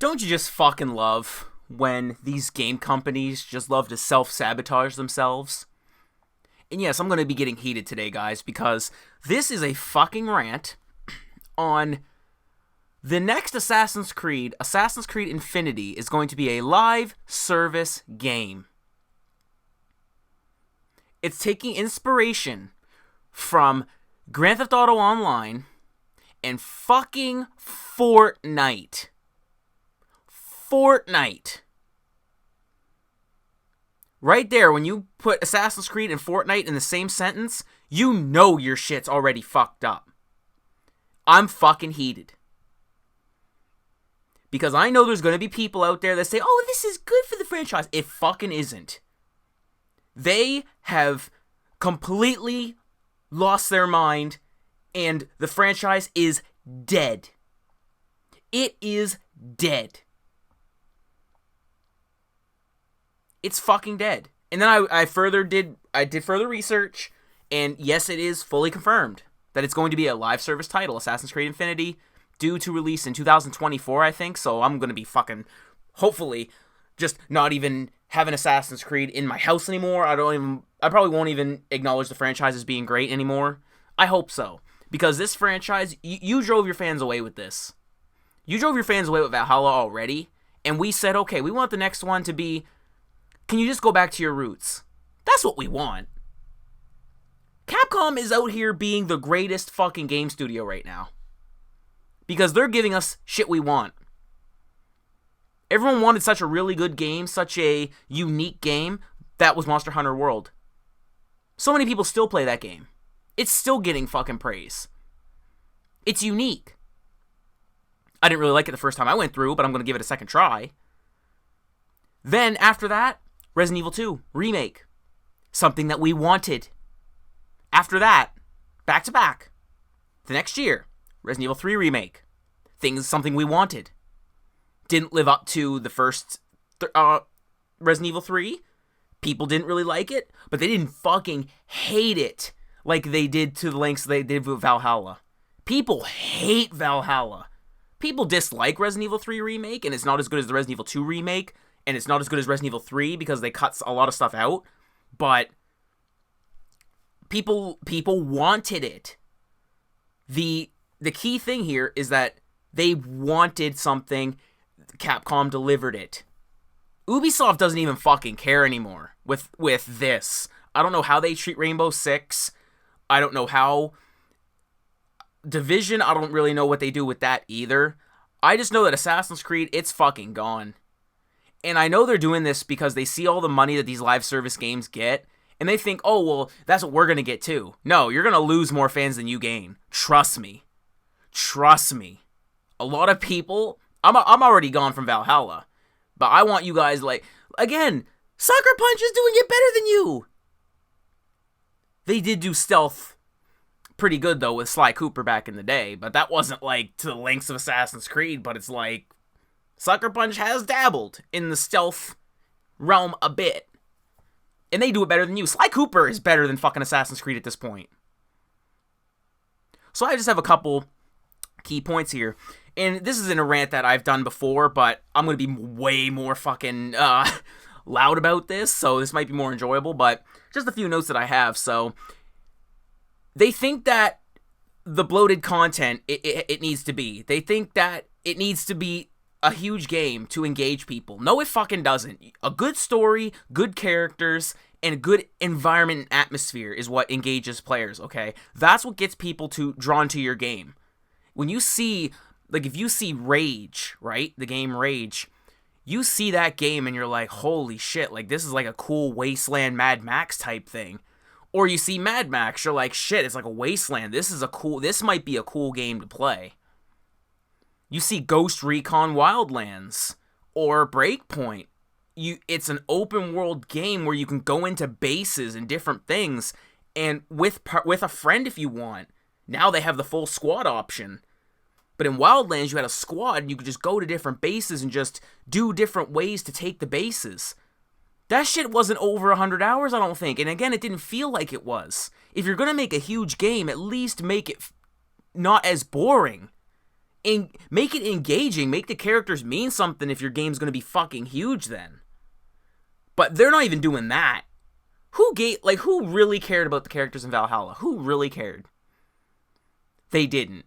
Don't you just fucking love when these game companies just love to self-sabotage themselves? And yes, I'm going to be getting heated today, guys, because this is a fucking rant on the next Assassin's Creed. Assassin's Creed Infinity is going to be a live service game. It's taking inspiration from Grand Theft Auto Online and fucking Fortnite. Fortnite. Right there, when you put Assassin's Creed and Fortnite in the same sentence, you know your shit's already fucked up. I'm fucking heated. Because I know there's going to be people out there that say, oh, this is good for the franchise. It fucking isn't. They have completely lost their mind, and the franchise is dead. It is dead. It's fucking dead. And then I did further research, and yes, it is fully confirmed that it's going to be a live service title, Assassin's Creed Infinity, due to release in 2024, I think. So I'm going to be fucking, hopefully, just not even having Assassin's Creed in my house anymore. I probably won't even acknowledge the franchise as being great anymore. I hope so. Because this franchise, you drove your fans away with this. You drove your fans away with Valhalla already, and we said, okay, we want the next one to be, can you just go back to your roots? That's what we want. Capcom is out here being the greatest fucking game studio right now. Because they're giving us shit we want. Everyone wanted such a really good game, such a unique game. That was Monster Hunter World. So many people still play that game. It's still getting fucking praise. It's unique. I didn't really like it the first time I went through, but I'm going to give it a second try. Then, after that, Resident Evil 2 Remake. Something that we wanted. After that, back to back, the next year, Resident Evil 3 Remake. Something we wanted. Didn't live up to the first Resident Evil 3. People didn't really like it, but they didn't fucking hate it like they did to the lengths they did with Valhalla. People hate Valhalla. People dislike Resident Evil 3 Remake, and it's not as good as the Resident Evil 2 Remake, and it's not as good as Resident Evil 3 because they cut a lot of stuff out, but people wanted it. The key thing here is that they wanted something, Capcom delivered it. Ubisoft doesn't even fucking care anymore with this. I don't know how they treat Rainbow Six. I don't know how Division, I don't really know what they do with that either. I just know that Assassin's Creed, it's fucking gone. And I know they're doing this because they see all the money that these live service games get, and they think, oh, well, that's what we're going to get too. No, you're going to lose more fans than you gain. Trust me. Trust me. A lot of people, I'm already gone from Valhalla, but I want you guys, again, Sucker Punch is doing it better than you. They did do stealth pretty good, though, with Sly Cooper back in the day, but that wasn't, to the lengths of Assassin's Creed, but it's Sucker Punch has dabbled in the stealth realm a bit. And they do it better than you. Sly Cooper is better than fucking Assassin's Creed at this point. So I just have a couple key points here. And this isn't a rant that I've done before, but I'm going to be way more fucking loud about this, so this might be more enjoyable, but just a few notes that I have. So they think that the bloated content, it needs to be. They think that it needs to be a huge game to engage people. No, it fucking doesn't. A good story, good characters, and a good environment and atmosphere is what engages players, okay? That's what gets people drawn to your game. When you see, if you see Rage, right? The game Rage, you see that game and you're like, holy shit, this is a cool Wasteland Mad Max type thing. Or you see Mad Max, you're like, shit, it's like a Wasteland. This might be a cool game to play. You see Ghost Recon Wildlands or Breakpoint. It's an open world game where you can go into bases and different things, and with a friend if you want. Now they have the full squad option. But in Wildlands, you had a squad and you could just go to different bases and just do different ways to take the bases. That shit wasn't over 100 hours, I don't think. And again, it didn't feel like it was. If you're going to make a huge game, at least make it not as boring. make it engaging, make the characters mean something if your game's going to be fucking huge then. But they're not even doing that. Who really cared about the characters in Valhalla? Who really cared? They didn't.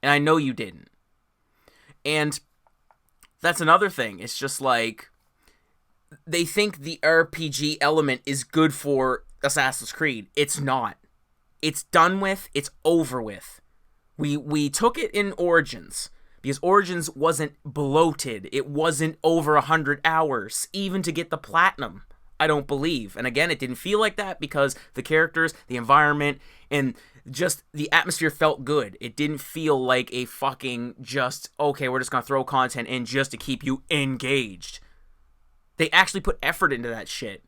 And I know you didn't. And that's another thing. It's just like, they think the RPG element is good for Assassin's Creed. It's not. It's done with. It's over with. We took it in Origins, because Origins wasn't bloated. It wasn't over 100 hours, even to get the platinum, I don't believe. And again, it didn't feel like that because the characters, the environment, and just the atmosphere felt good. It didn't feel like a fucking just, okay, we're just gonna throw content in just to keep you engaged. They actually put effort into that shit.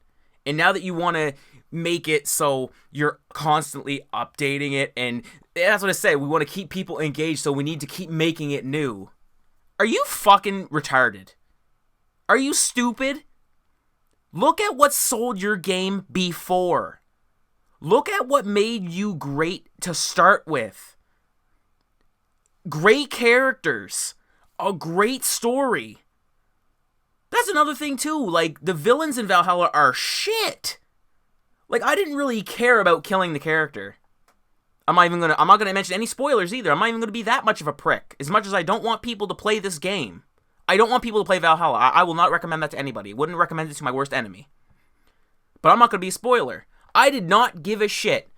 And now that you want to make it so you're constantly updating it, and that's what I say, we want to keep people engaged, so we need to keep making it new. Are you fucking retarded? Are you stupid? Look at what sold your game before. Look at what made you great to start with. Great characters. A great story. That's another thing too, like, the villains in Valhalla are shit. Like, I didn't really care about killing the character. I'm not gonna mention any spoilers either. I'm not even gonna be that much of a prick. As much as I don't want people to play this game. I don't want people to play Valhalla. I will not recommend that to anybody. Wouldn't recommend it to my worst enemy. But I'm not gonna be a spoiler. I did not give a shit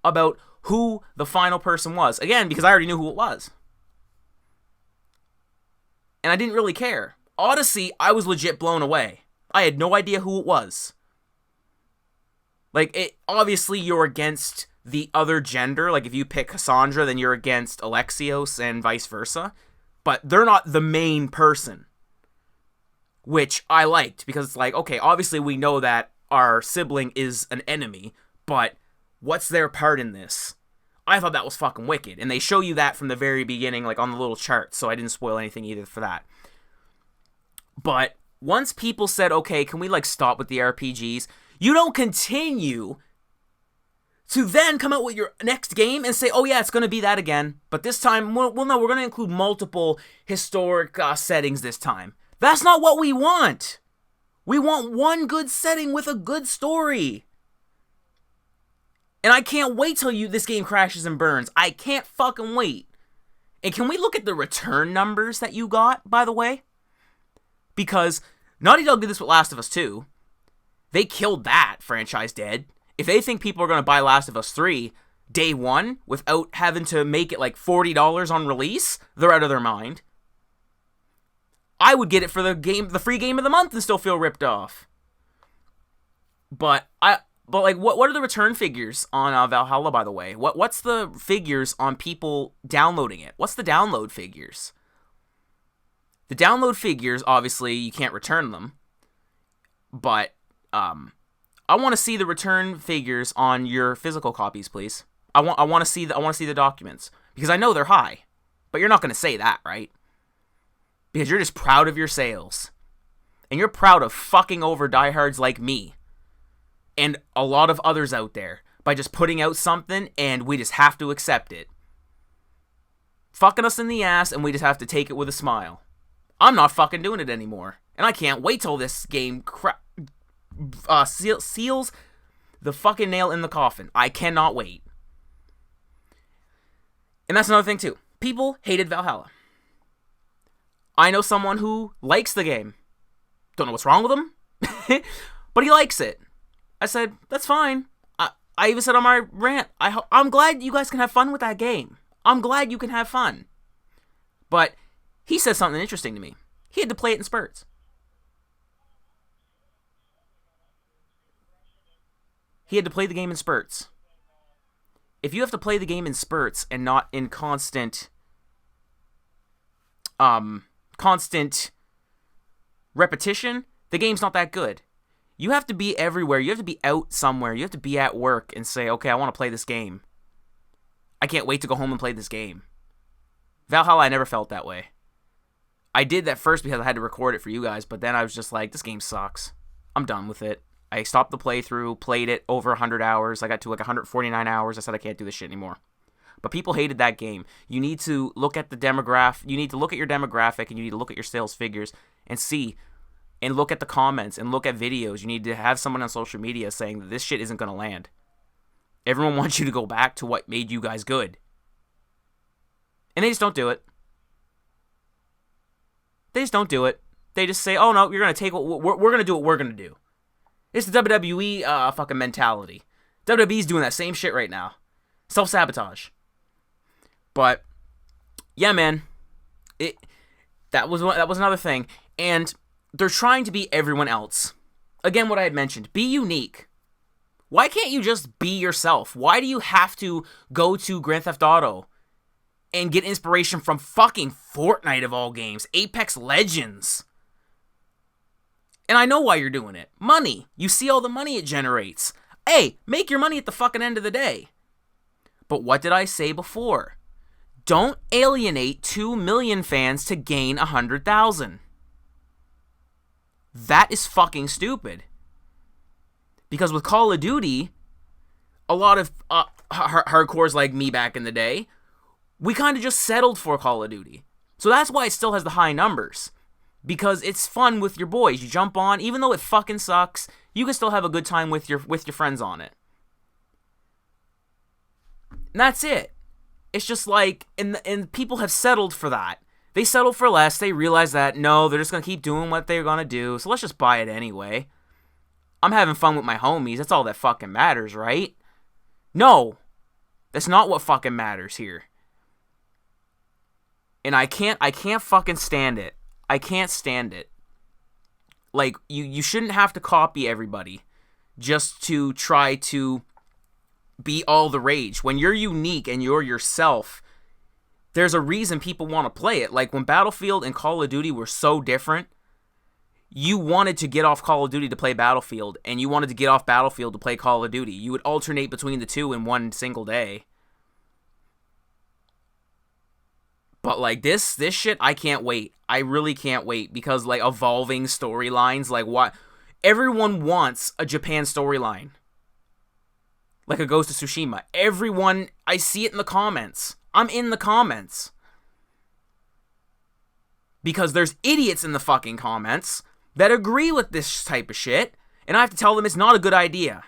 about who the final person was. Again, because I already knew who it was. And I didn't really care. Odyssey, I was legit blown away. I had no idea who it was. Like, obviously you're against the other gender. Like, if you pick Cassandra, then you're against Alexios and vice versa. But they're not the main person. Which I liked, because it's like, okay, obviously we know that our sibling is an enemy, but what's their part in this? I thought that was fucking wicked. And they show you that from the very beginning, like on the little chart, so I didn't spoil anything either for that. But once people said, okay, can we like stop with the RPGs? You don't continue to then come out with your next game and say, oh yeah, it's going to be that again. But this time, well no, we're going to include multiple historic settings this time. That's not what we want. We want one good setting with a good story. And I can't wait till this game crashes and burns. I can't fucking wait. And can we look at the return numbers that you got, by the way? Because Naughty Dog did this with Last of Us 2. They killed that franchise dead. If they think people are going to buy Last of Us 3 day one without having to make it like $40 on release, they're out of their mind. I would get it for the free game of the month and still feel ripped off. But what are the return figures on Valhalla, by the way? What's the figures on people downloading it? What's the download figures? The download figures, obviously, you can't return them. But I want to see the return figures on your physical copies, please. I want to see the documents, because I know they're high. But you're not going to say that, right? Because you're just proud of your sales. And you're proud of fucking over diehards like me. And a lot of others out there. By just putting out something and we just have to accept it. Fucking us in the ass and we just have to take it with a smile. I'm not fucking doing it anymore. And I can't wait till this game seals the fucking nail in the coffin. I cannot wait. And that's another thing too. People hated Valhalla. I know someone who likes the game. Don't know what's wrong with him, but he likes it. I said, that's fine. I even said on my rant, I'm glad you guys can have fun with that game. I'm glad you can have fun. But he said something interesting to me. He had to play it in spurts. He had to play the game in spurts. If you have to play the game in spurts and not in constant repetition, the game's not that good. You have to be everywhere. You have to be out somewhere. You have to be at work and say, okay, I want to play this game. I can't wait to go home and play this game. Valhalla, I never felt that way. I did that first because I had to record it for you guys, but then I was just like, this game sucks. I'm done with it. I stopped the playthrough, played it over 100 hours. I got to like 149 hours. I said I can't do this shit anymore. But people hated that game. You need to look at the demographic. You need to look at your demographic, and you need to look at your sales figures and see, and look at the comments and look at videos. You need to have someone on social media saying that this shit isn't going to land. Everyone wants you to go back to what made you guys good. And they just don't do it. They just don't do it. They just say, oh no, you're going to take what we're going to do what we're going to do. It's the WWE fucking mentality. WWE's doing that same shit right now. Self-sabotage. But yeah, man. That was another thing. And they're trying to be everyone else. Again, what I had mentioned. Be unique. Why can't you just be yourself? Why do you have to go to Grand Theft Auto and get inspiration from fucking Fortnite of all games? Apex Legends. And I know why you're doing it. Money. You see all the money it generates. Hey, make your money at the fucking end of the day. But what did I say before? Don't alienate 2 million fans to gain 100,000. That is fucking stupid. Because with Call of Duty, a lot of hardcores like me back in the day, we kind of just settled for Call of Duty. So that's why it still has the high numbers. Because it's fun with your boys. You jump on, even though it fucking sucks, you can still have a good time with your friends on it. And that's it. It's just like, and people have settled for that. They settle for less. They realize that, no, they're just going to keep doing what they're going to do. So let's just buy it anyway. I'm having fun with my homies. That's all that fucking matters, right? No. That's not what fucking matters here. And I can't fucking stand it. I can't stand it. Like, you shouldn't have to copy everybody just to try to be all the rage. When you're unique and you're yourself, there's a reason people want to play it. Like, when Battlefield and Call of Duty were so different, you wanted to get off Call of Duty to play Battlefield, and you wanted to get off Battlefield to play Call of Duty. You would alternate between the two in one single day. But, like, this shit, I can't wait. I really can't wait, because, like, evolving storylines, like, what? Everyone wants a Japan storyline. Like a Ghost of Tsushima. Everyone, I see it in the comments. I'm in the comments. Because there's idiots in the fucking comments that agree with this type of shit, and I have to tell them it's not a good idea.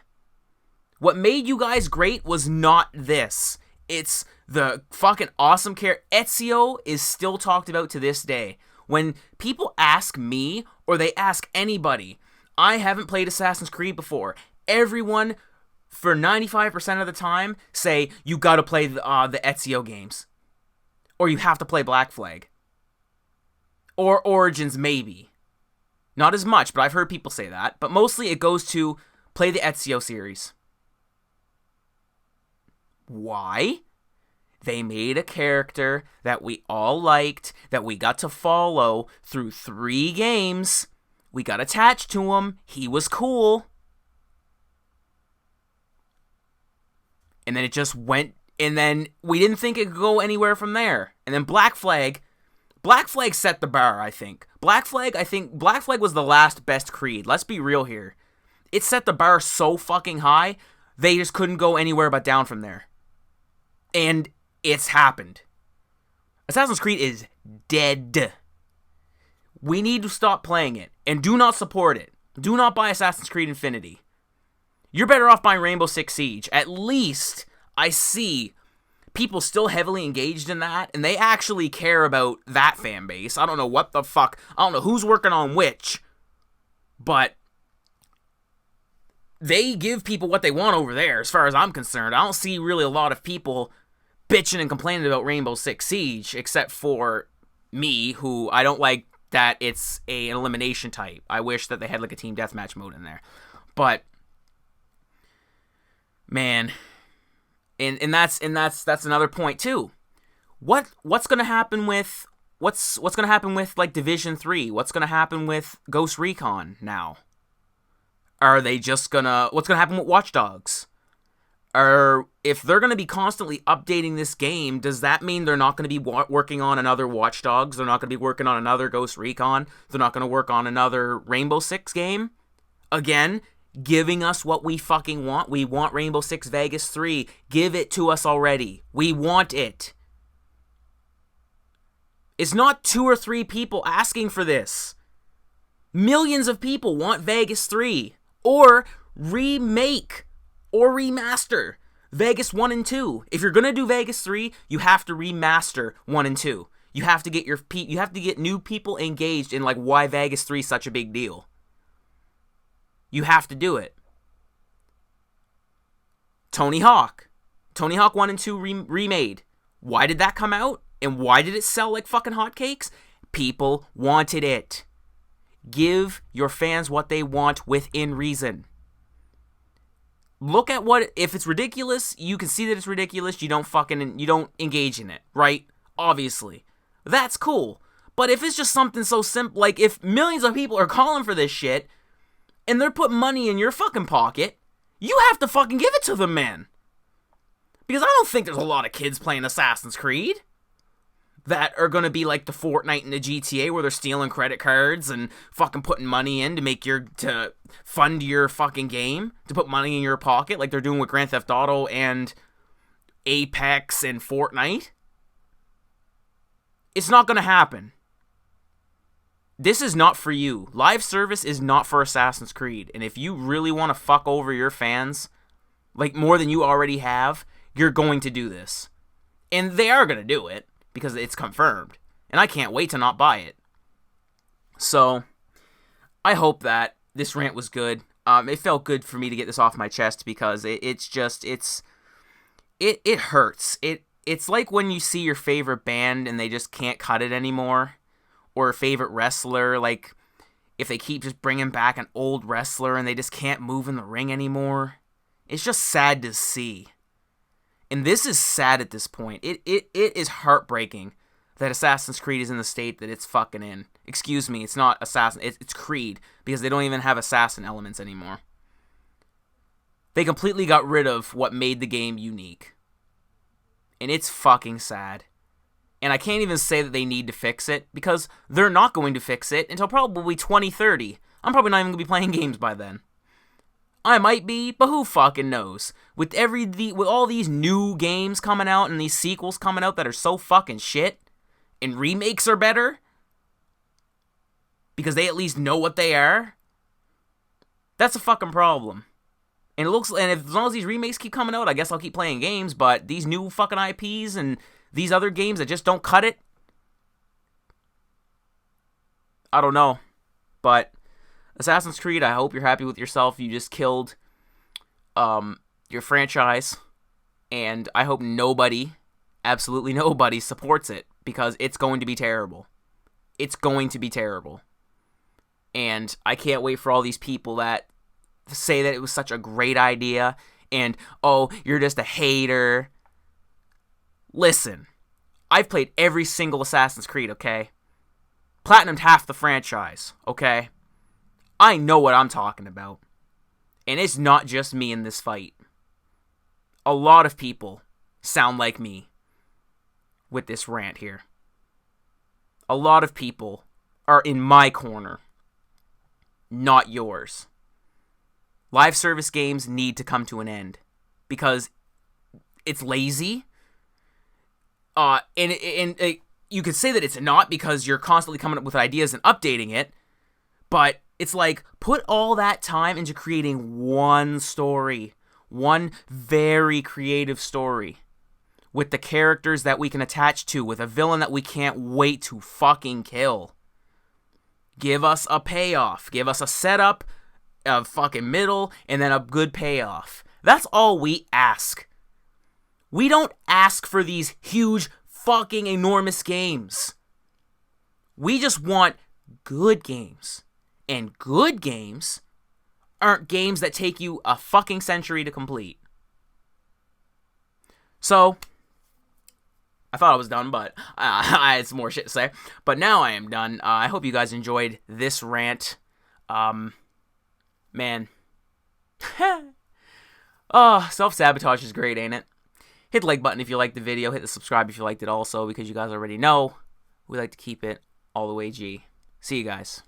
What made you guys great was not this. It's the fucking awesome character. Ezio is still talked about to this day. When people ask me, or they ask anybody, I haven't played Assassin's Creed before. Everyone, for 95% of the time, say, you gotta play the Ezio games. Or you have to play Black Flag. Or Origins, maybe. Not as much, but I've heard people say that. But mostly it goes to play the Ezio series. Why? They made a character that we all liked, that we got to follow through 3 games. We got attached to him. He was cool. And then it just went, and then we didn't think it could go anywhere from there. And then Black Flag set the bar, I think. Black Flag was the last best Creed. Let's be real here. It set the bar so fucking high, they just couldn't go anywhere but down from there. And it's happened. Assassin's Creed is dead. We need to stop playing it, and do not support it. Do not buy Assassin's Creed Infinity. You're better off buying Rainbow Six Siege. At least I see people still heavily engaged in that, and they actually care about that fan base. I don't know what the fuck. I don't know who's working on which, but they give people what they want over there, as far as I'm concerned. I don't see really a lot of people bitching and complaining about Rainbow Six Siege, except for me, who I don't like that it's an elimination type. I wish that they had like a team deathmatch mode in there. But man, and that's another point too. What's gonna happen with what's gonna happen with like Division 3? What's gonna happen with Ghost Recon now? Are they just gonna what's gonna happen with Watch Dogs? Or if they're gonna be constantly updating this game, does that mean they're not gonna be working on another Watch Dogs? They're not gonna be working on another Ghost Recon? They're not gonna work on another Rainbow Six game? Again, giving us what we fucking want. We want Rainbow Six Vegas 3. Give it to us already. We want it. It's not 2 or 3 people asking for this. Millions of people want Vegas 3. Or remake or remaster Vegas 1 and 2. If you're going to do Vegas 3, you have to remaster 1 and 2. You have to get new people engaged in like why Vegas 3 is such a big deal. You have to do it. Tony Hawk 1 and 2 remade. Why did that come out? And why did it sell like fucking hotcakes? People wanted it. Give your fans what they want within reason. Look at what, if it's ridiculous, you can see that it's ridiculous, you don't engage in it, right? Obviously. That's cool. But if it's just something so simple, like if millions of people are calling for this shit, and they're putting money in your fucking pocket, you have to fucking give it to them, man. Because I don't think there's a lot of kids playing Assassin's Creed that are gonna be like the Fortnite and the GTA where they're stealing credit cards and fucking putting money in to fund your fucking game, to put money in your pocket like they're doing with Grand Theft Auto and Apex and Fortnite. It's not gonna happen. This is not for you. Live service is not for Assassin's Creed. And if you really want to fuck over your fans, like more than you already have, you're going to do this. And they are going to do it, because it's confirmed. And I can't wait to not buy it. So, I hope that this rant was good. It felt good for me to get this off my chest, because it hurts. It's like when you see your favorite band and they just can't cut it anymore. Or a favorite wrestler, like if they keep just bringing back an old wrestler and they just can't move in the ring anymore. It's just sad to see. And this is sad at this point. It is heartbreaking that Assassin's Creed is in the state that it's fucking in. Excuse me, it's not Assassin, it's Creed, because they don't even have assassin elements anymore. They completely got rid of what made the game unique. And it's fucking sad. And I can't even say that they need to fix it, because they're not going to fix it until probably 2030. I'm probably not even going to be playing games by then. I might be, but who fucking knows? With all these new games coming out and these sequels coming out that are so fucking shit, and remakes are better, because they at least know what they are, that's a fucking problem. And as long as these remakes keep coming out, I guess I'll keep playing games, but these new fucking IPs and these other games that just don't cut it, I don't know. But Assassin's Creed, I hope you're happy with yourself. You just killed your franchise, and I hope nobody, absolutely nobody, supports it, because it's going to be terrible. It's going to be terrible. And I can't wait for all these people that say that it was such a great idea, and, oh, you're just a hater. Listen, I've played every single Assassin's Creed, okay? Platinumed half the franchise, okay? I know what I'm talking about. And it's not just me in this fight. A lot of people sound like me with this rant here. A lot of people are in my corner, not yours. Live service games need to come to an end, because it's lazy. You could say that it's not, because you're constantly coming up with ideas and updating it, but it's like, put all that time into creating one story, one very creative story, with the characters that we can attach to, with a villain that we can't wait to fucking kill. Give us a payoff, give us a setup, a fucking middle, and then a good payoff. That's all we ask. We don't ask for these huge, fucking enormous games. We just want good games. And good games aren't games that take you a fucking century to complete. So, I thought I was done, but I had some more shit to say. But now I am done. I hope you guys enjoyed this rant. Man. Oh, self-sabotage is great, ain't it? Hit the like button if you liked the video. Hit the subscribe if you liked it also, because you guys already know we like to keep it all the way G. See you guys.